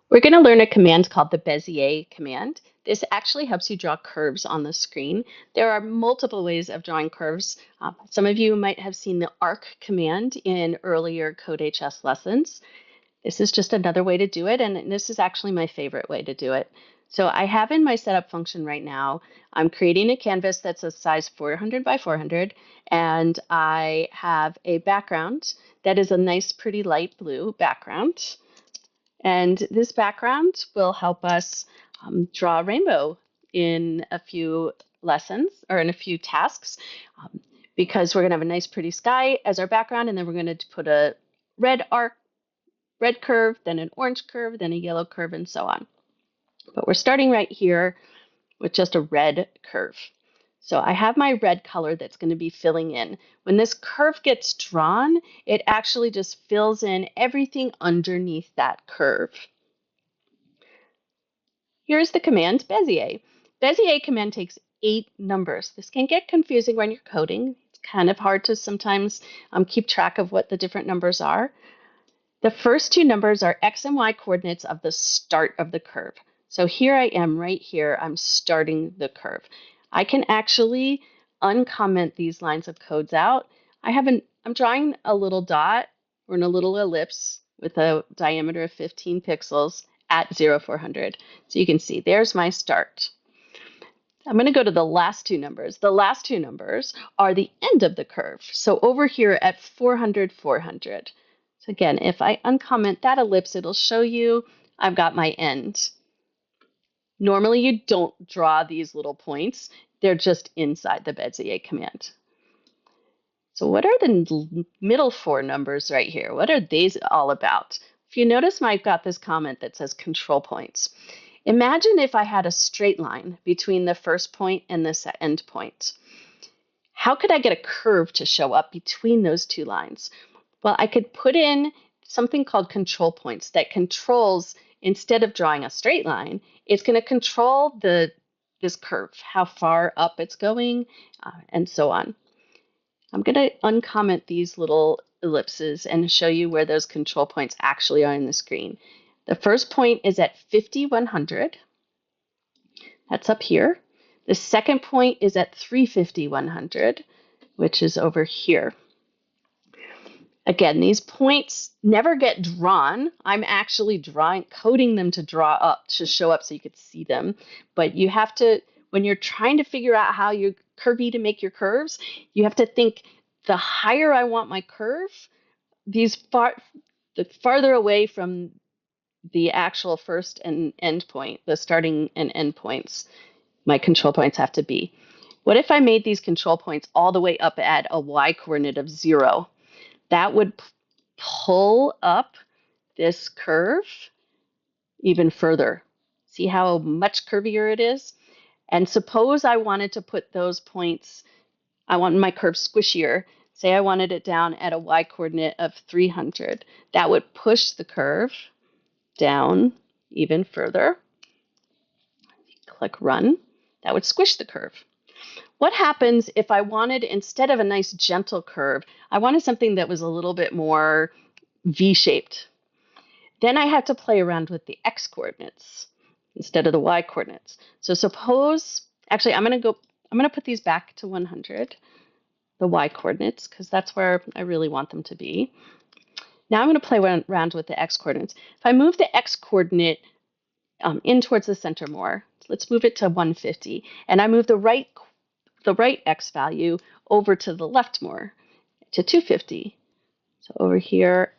We're going to learn a command called the bezier command. This actually helps you draw curves on the screen. There are multiple ways of drawing curves. Some of you might have seen the arc command in earlier CodeHS lessons. This is just another way to do it, and this is actually my favorite way to do it. So I have in my setup function right now, I'm creating a canvas that's a size 400 by 400, and I have a background that is a nice, pretty light blue background. And this background will help us draw a rainbow in a few lessons or in a few tasks because we're going to have a nice pretty sky as our background, and then we're going to put a red curve, then an orange curve, then a yellow curve, and so on. But we're starting right here with just a red curve. So I have my red color that's going to be filling in. When this curve gets drawn, it actually just fills in everything underneath that curve. Here's the command bezier. Bezier command takes 8 numbers. This can get confusing when you're coding. It's kind of hard to sometimes keep track of what the different numbers are. The first 2 numbers are x and y coordinates of the start of the curve. So here I am right here, I'm starting the curve. I can actually uncomment these lines of codes out. I'm drawing a little dot or a little ellipse with a diameter of 15 pixels at 0, 400. So you can see there's my start. I'm going to go to the last 2 numbers. The last 2 numbers are the end of the curve. So over here at 400, 400. So again, if I uncomment that ellipse, it'll show you I've got my end. Normally you don't draw these little points. They're just inside the bezier command. So what are the middle 4 numbers right here? What are these all about? If you notice, I've got this comment that says control points. Imagine if I had a straight line between the first point and this end point. How could I get a curve to show up between those 2 lines? Well, I could put in something called control points that controls, instead of drawing a straight line, it's going to control this curve, how far up it's going, and so on. I'm going to uncomment these little ellipses and show you where those control points actually are in the screen. The first point is at 50, 100. That's up here. The second point is at 350, 100, which is over here. Again, these points never get drawn. I'm actually coding them to draw up, to show up so you could see them. But you have to, when you're trying to figure out how you're curvy to make your curves, you have to think the higher I want my curve, the farther away from the actual first and end point, the starting and end points, my control points have to be. What if I made these control points all the way up at a y coordinate of 0? That would pull up this curve even further. See how much curvier it is? And suppose I wanted to put those points, I want my curve squishier. Say I wanted it down at a y coordinate of 300. That would push the curve down even further. Click run. That would squish the curve. What happens if I wanted, instead of a nice gentle curve, I wanted something that was a little bit more V-shaped? Then I have to play around with the x coordinates instead of the y coordinates. So suppose, actually, I'm going to put these back to 100, the y coordinates, because that's where I really want them to be. Now I'm going to play around with the x coordinates. If I move the x coordinate in towards the center more, let's move it to 150, and I move the right x value over to the left more, to 250. So over here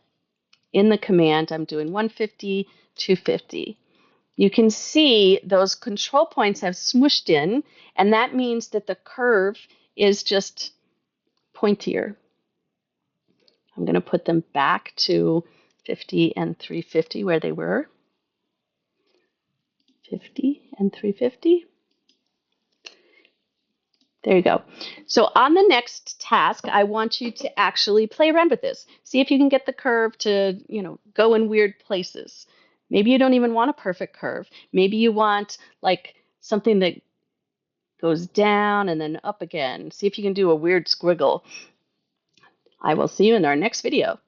in the command, I'm doing 150, 250. You can see those control points have smooshed in, and that means that the curve is just pointier. I'm going to put them back to 50 and 350 where they were. 50 and 350. There you go. So on the next task, I want you to actually play around with this. See if you can get the curve to, go in weird places. Maybe you don't even want a perfect curve. Maybe you want like something that goes down and then up again. See if you can do a weird squiggle. I will see you in our next video.